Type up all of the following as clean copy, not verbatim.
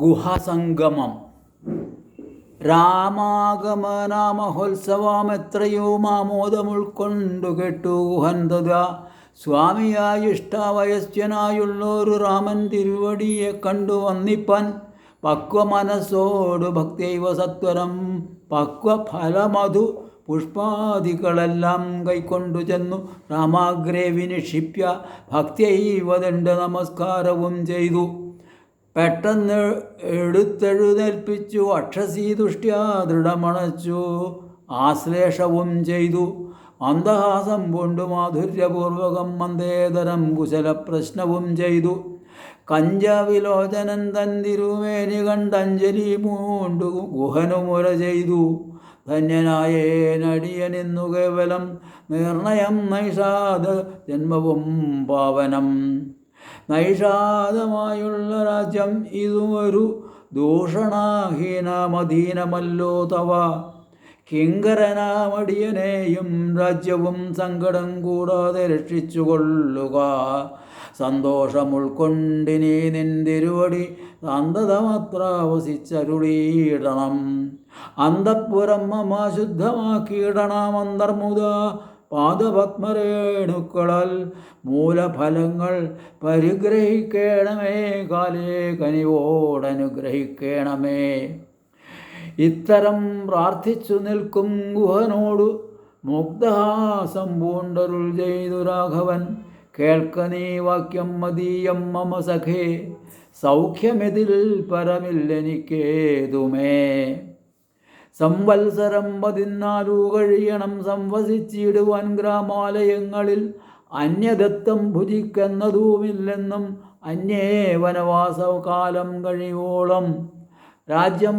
ഗുഹസംഗമം. രാമാഗമനാമഹോത്സവമെത്രയോ മാമോദമുൾക്കൊണ്ടു കേട്ടു ഗുഹൻ തഥാ. സ്വാമിയായി ഇഷ്ടാവയസ്യനായുള്ളൊരു രാമൻ തിരുവടിയെ കണ്ടു വന്നിപ്പാൻ. പക്വമനസ്സോടു ഭക്തൈവ സത്വരം പക്വഫലമധു പുഷ്പാദികളെല്ലാം കൈക്കൊണ്ടു ചെന്നു രാമാഗ്രേ വിനിക്ഷിപ്യ ഭക്തിയൈവ ദണ്ഡ നമസ്കാരവും ചെയ്തു. പെട്ടെന്ന് എടുത്തെഴുന്നേൽപ്പിച്ചു അക്ഷസീതുഷ്ട്യാ ദൃഢമണച്ചു ആശ്ലേഷവും ചെയ്തു. മന്ദഹാസം കൊണ്ടു മാധുര്യപൂർവകം മന്ദേതരം കുശലപ്രശ്നവും ചെയ്തു. കഞ്ചവിലോചനൻ തൻ തിരുമേനി കണ്ടഞ്ജലി മൂണ്ടു ഗുഹനുമുര ചെയ്തു. ധന്യനായേനടിയനിന്നു കേവലം നിർണയം നൈഷാദ ജന്മവും പാവനം. നൈഷാദമായുള്ള രാജ്യം ഇതുമൊരു ദൂഷണഹീനമധീനമല്ലോ തവ. കിങ്കരനാമടിയനെയും രാജ്യവും സങ്കടം കൂടാതെ രക്ഷിച്ചുകൊള്ളുക. സന്തോഷമുൾക്കൊണ്ടിനി നിന്തിരുവടി സന്തതമത്ര വസിച്ചരുളീടണം. അന്തഃപുരം മമ ശുദ്ധമാക്കിയിടണം അന്തർമുദ പാദപത്മരേണുക്കളാൽ മൂലഫലങ്ങൾ പരിഗ്രഹിക്കണമേ. കാലേ കനിവോടനുഗ്രഹിക്കണമേ. ഇത്തരം പ്രാർത്ഥിച്ചു നിൽക്കും ഗുഹനോടു മുഗ്ധഹാസം പൂണ്ടരുൾ ചെയ്തു രാഘവൻ. കേൾക്ക നീ വാക്യം മതീയം മമ സഖേ, സൗഖ്യമെതിൽ പരമില്ലെനിക്കേതുമേ. സംവത്സരം 14 കഴിയണം സംവസിച്ചിടുവാൻ ഗ്രാമാലയങ്ങളിൽ. അന്യദത്തം ഭുജിക്കുന്നതുമില്ലെന്നും അന്യേ വനവാസകാലം കഴിയോളം. രാജ്യം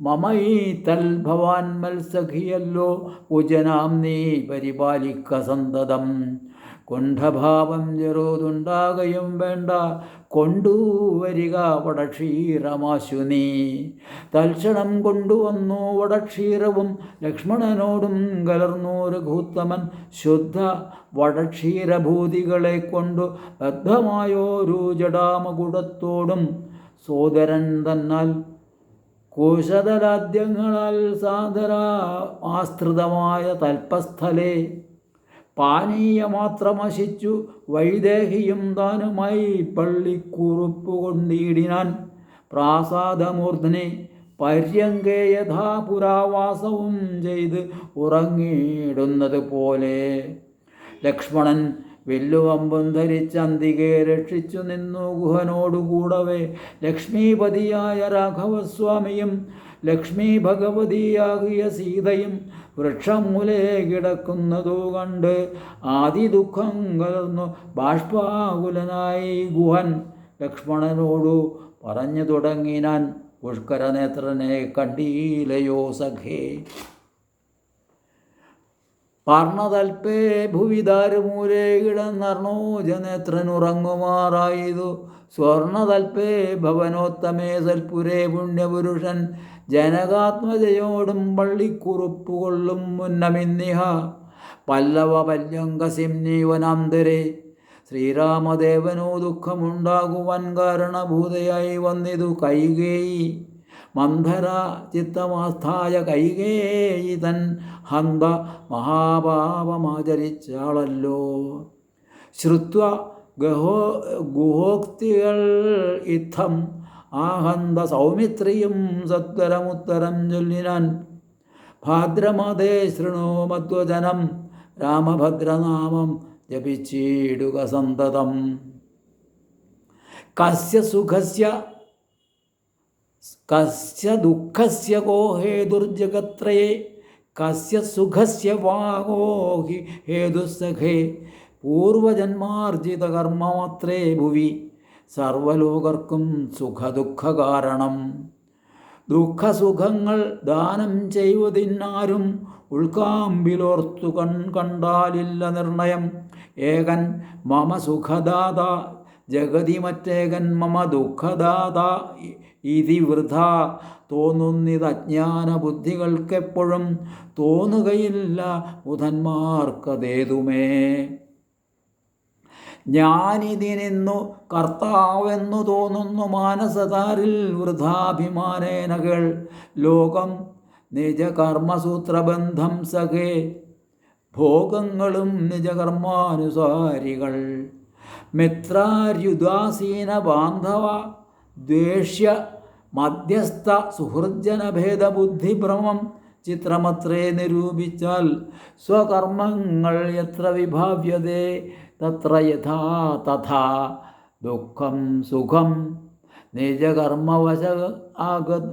മമൈ തൽ ഭവാൻ മത്സഖിയല്ലോ കുജനാം നീ പരിപാലിക്ക സന്തതം. കുണ്ഠഭാവം ചെറുതുണ്ടാകയും വേണ്ട, കൊണ്ടുവരിക വടക്ഷീരമാശു നീ. തൽക്ഷണം കൊണ്ടുവന്നു വടക്ഷീരവും ലക്ഷ്മണനോടും കലർന്നു രഘുത്തമൻ. ശുദ്ധ വടക്ഷീരഭൂതികളെ കൊണ്ടു ബദ്ധമായോരു ജടാമകുടത്തോടും സോദരൻ തന്നാൽ കുശതലാദ്യങ്ങളാൽ സാദര ആശ്രിതമായ തൽപ്പസ്ഥലേ പാനീയമാത്രമശിച്ചു വൈദേഹിയും താനുമായി പള്ളിക്കുറുപ്പു കൊണ്ടിടിനാൻ. പ്രാസാദമൂർധനെ പര്യങ്കേ യഥാ പുരാവാസവും ചെയ്ത് ഉറങ്ങിയിടുന്നത് പോലെ. ലക്ഷ്മണൻ വില്ലുവമ്പും ധരിച്ച് അന്തികെ രക്ഷിച്ചു നിന്നു ഗുഹനോടുകൂടവേ. ലക്ഷ്മീപതിയായ രാഘവസ്വാമിയും ലക്ഷ്മീ ഭഗവതിയാകിയ സീതയും വൃക്ഷമൂലേ കിടക്കുന്നതു കണ്ട് ആദിദുഃഖം കലർന്നു ബാഷ്പാകുലനായി ഗുഹൻ ലക്ഷ്മണനോടു പറഞ്ഞു തുടങ്ങിനാൻ. പുഷ്കരനേത്രനെ കണ്ടീലയോ സഖേ. പർണതൽപേ ഭുവിദാരുമൂലേ കിടന്നർണോജനേത്രനുറങ്ങുമാറായതു. സ്വർണതൽപേ ഭവനോത്തമേ സൽപുരേ പുണ്യപുരുഷൻ ജനകാത്മജയോടും പള്ളിക്കുറുപ്പുകൊള്ളും മുന്നമിന്നിഹ. പല്ലവ പല്യങ്കസിംനീവനാന്തരേ ശ്രീരാമദേവനോ ദുഃഖമുണ്ടാകുവാൻ കാരണഭൂതയായി വന്നിതു കൈകേയി. മന്ധര ചിത്തമാസ്ഥായ കൈകേയി തൻ ഹന്ത മഹാപാപമാചരിച്ചാളല്ലോ. ശ്രുത്വ ഗുഹോക്തികൾ ഇത്തം ആഹന്ത സൗമിത്രിയും സത്വരമുത്തരം ചൊല്ലിനാൻ. ഭാദ്രമതേ ശൃണു മധ്വജനം രാമഭദ്രനാമം ജപിച്ചിടുക സന്തതം. കസ്യ സുഖസ്യ കസ്യ ദുഃഖസ്യ കോ ഹേതുർജഗത്രയേ കസ്യ സുഖസ്യ വാഗോ ഹി ഹേതുസഖേ. പൂർവജന്മാർജിത കർമ്മമാത്രേ ഭുവി സർവലോകർക്കും സുഖദുഃഖ കാരണം. ദുഃഖസുഖങ്ങൾ ദാനം ചെയ്യുവതിനാരും ഉൾക്കാമ്പിലോർത്തു കണ്ടാലില്ല നിർണയം. ഏകൻ മമ സുഖദാത ജഗതി മറ്റേകൻ മമ ദുഃഖദാത ഇതി വൃഥ തോന്നുന്നിതജ്ഞാന ബുദ്ധികൾക്കെപ്പോഴും തോന്നുകയില്ല ബുധന്മാർക്കതേതുമേ. ഞാനിതിനിന്നു കർത്താവെന്നു തോന്നുന്നു മാനസതാരിൽ വൃഥാഭിമാനേനകൾ ലോകം നിജകർമ്മസൂത്രബന്ധം സഖേ ഭോഗങ്ങളും നിജകർമാനുസാരികൾ മിത്രാര്യുദാസീന ബാന്ധവ ദ്വേഷ്യ മധ്യസ്ഥ സുഹൃജ്ജനഭേദബുദ്ധിഭ്രമം ചിത്രമത്രേ നിരൂപിച്ചാൽ സ്വകർമ്മങ്ങൾ എത്ര വിഭാവ്യതേ തത്ര യഥാ തഥാ ദുഃഖം സുഖം നിജകർമ്മവശ ആഗത്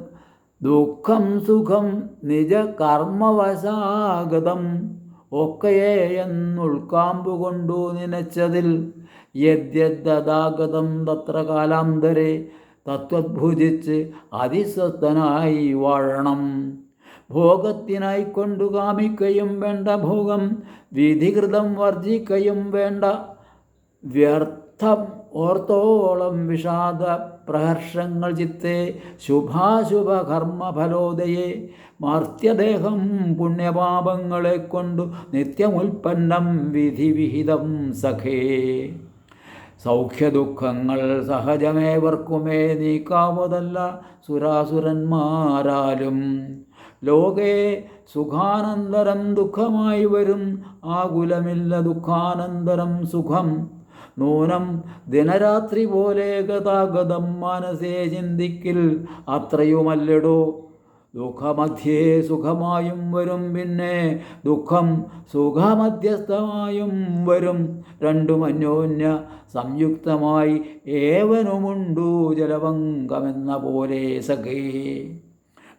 ദുഃഖം സുഖം നിജകർമ്മവശാഗതം ഒക്കയെ എന്നുൾക്കാമ്പുകൊണ്ടു നനച്ചതിൽ യദ്യദാഗതം തത്ര കാലാന്തരെ തത്വഭുജിച്ച് അതിസ്വസ്ഥനായി വാഴണം. ഭോഗത്തിനായിക്കൊണ്ടു കാമിക്കയും വേണ്ട ഭോഗം, വിധികൃതം വർജിക്കയും വേണ്ട വ്യർത്ഥം ഓർത്തോളം വിഷാദ പ്രഹർഷങ്ങൾ ചിത്തെ ശുഭാശുഭ കർമ്മഫലോദയെ മർത്യദേഹം പുണ്യപാപങ്ങളെ കൊണ്ടു നിത്യമുൽപ്പന്നം വിധിവിഹിതം സഖേ. സൗഖ്യദുഃഖങ്ങൾ സഹജമേവർക്കുമേ നീക്കാവതല്ല സുരാസുരന്മാരാലും. ലോകേ സുഖാനന്തരം ദുഃഖമായി വരും, ആകുലമില്ല ദുഃഖാനന്തരം സുഖം. നൂനം ദിനരാത്രി പോലെ ഗതാഗതം മനസ്സേ ചിന്തിക്കിൽ അത്രയുമല്ലടോ. ദുഃഖമധ്യേ സുഖമായും വരും, പിന്നെ ദുഃഖം സുഖമധ്യസ്ഥമായും വരും. രണ്ടും അന്യോന്യ സംയുക്തമായി ഏവനുമുണ്ടു ജലഭംഗമെന്ന പോലെ സഖേ.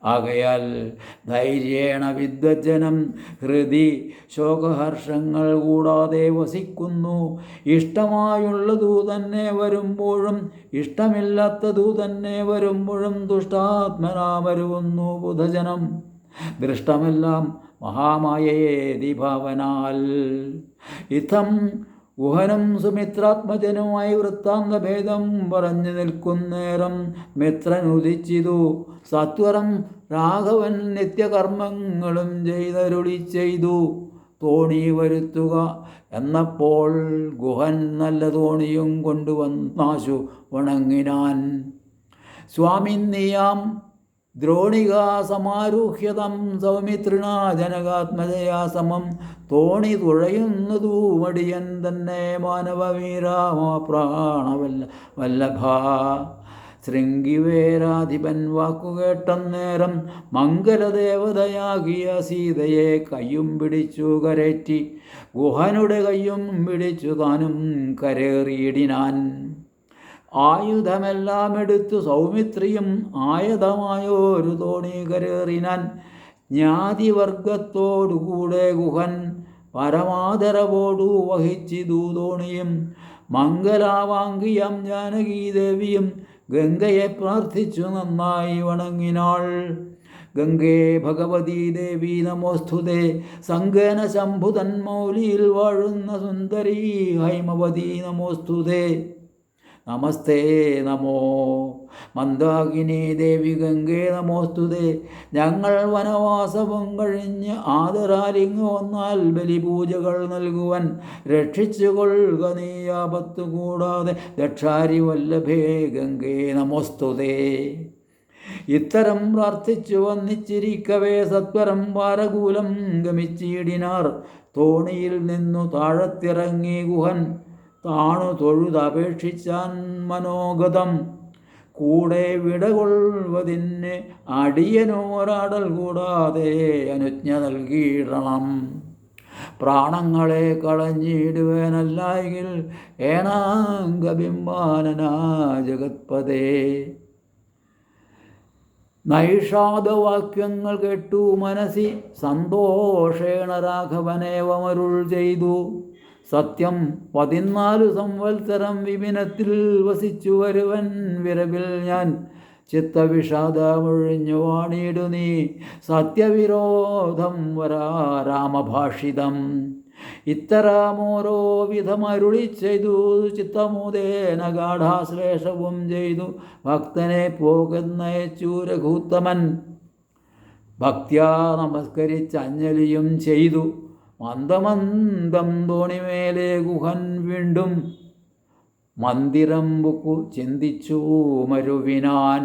ആകയാൽ ധൈര്യേണ വിദ്വജ്ജനം ഹൃദി ശോകഹർഷങ്ങൾ കൂടാതെ വസിക്കുന്നു. ഇഷ്ടമായുള്ളതു തന്നെ വരുമ്പോഴും ഇഷ്ടമില്ലാത്തതു തന്നെ വരുമ്പോഴും ദുഷ്ടാത്മനാമരുവുന്നു ബുധജനം. ദൃഷ്ടമെല്ലാം മഹാമായയെ ദിഭാവനാൽ. ഇത്തം ഗുഹനും സുമിത്രാത്മജനുമായി വൃത്താന്തഭേദം പറഞ്ഞു നിൽക്കുന്നേരം മിത്രനുദിച്ചിതു. സത്വരം രാഘവൻ നിത്യകർമ്മങ്ങളും ചെയ്തരുളി ചെയ്തു. തോണി വരുത്തുക എന്നപ്പോൾ ഗുഹൻ നല്ല തോണിയും കൊണ്ടുവന്നാശു വണങ്ങിനാൻ. സ്വാമിന്നിയാം ദ്രോണികാ സമാരൂഹ്യതം സൗമിത്രിണാ ജനകാത്മജയാ സമം. തോണി തുഴയുന്നതു മടിയൻ തന്നെ മാനവവീരാമ പ്രാണവല്ലഭ. ശൃംഗിവേരാധിപൻ വാക്കുകേട്ടന്നേരം മംഗലദേവതയാകിയ സീതയെ കയ്യും പിടിച്ചു കരേറ്റി. ഗുഹനുടെ കയ്യും പിടിച്ചു താനും കരേറിയിടിനാൻ. ആയുധമെല്ലാം എടുത്തു സൗമിത്രിയും ആയതമായൊരു തോണി കരേറിനാൻ. ജ്ഞാതിവർഗത്തോടുകൂടെ ഗുഹൻ പരമാദരവോടു വഹിച്ചിതു തോണിയും. മംഗലാവാങ്കിയം ജാനകീദേവിയും ഗംഗയെ പ്രാർത്ഥിച്ചു നന്നായി വണങ്ങിനാൾ. ഗംഗേ ഭഗവതീ ദേവി നമോസ്തുതേ. സങ്കേന ശംഭുതന്മൗലിയിൽ വാഴുന്ന സുന്ദരീ ഹൈമവതീ നമോസ്തുതേ. നമസ്തേ നമോ മന്ദാകിനി ദേവി ഗംഗേ നമോസ്തുതേ. ഞങ്ങൾ വനവാസവും കഴിഞ്ഞ് ആദരാലിങ്ങ് വന്നാൽ ബലിപൂജകൾ നൽകുവാൻ രക്ഷിച്ചുകൊള്ളുക നീ ആപത്തു കൂടാതെ. ദക്ഷാരി വല്ലഭേ ഗംഗേ നമോസ്തുതേ. ഇത്തരം പ്രാർത്ഥിച്ചു വന്നിച്ചിരിക്കവേ സത്വരം വാരകൂലം ഗമിച്ചിടിനാർ. തോണിയിൽ നിന്നു താഴത്തിറങ്ങി ഗുഹൻ താണു തൊഴുതപേക്ഷിച്ചാൻ മനോഗതം. കൂടെ വിടകൊള്ളുവതിന് അടിയനോരാടൽ കൂടാതെ അനുജ്ഞ നൽകിയിടണം. പ്രാണങ്ങളെ കളഞ്ഞിടുവാനല്ലായെങ്കിൽ ഏണാംഗബിംബാനനാ ജഗത്പദേ. നൈഷാദവാക്യങ്ങൾ കേട്ടു മനസ്സി സന്തോഷേണ രാഘവനേവമരുൾ ചെയ്തു. സത്യം 14 സംവത്സരം വിപിനത്തിൽ വസിച്ചു വരുവൻ വിരവിൽ ഞാൻ. ചിത്തവിഷാദമൊഴിഞ്ഞു വാണിയിടു നീ സത്യവിരോധം വരാ രാമഭാഷിതം. ഇത്തരമോരോ വിധമരുളി ചെയ്തു ചിത്തമോദേന ഗാഠാശ്ലേഷവും ചെയ്തു. ഭക്തനെ പോകുന്നയച്ചു രഘുത്തമൻ. ഭക്ത്യാ നമസ്കരിച്ച് അഞ്ജലിയും ചെയ്തു. മന്ദമന്ദം തോണിമേലെ ഗുഹൻ വീണ്ടും മന്ദിരംബുക്കു ചിന്തിച്ചു മരുവിനാൻ.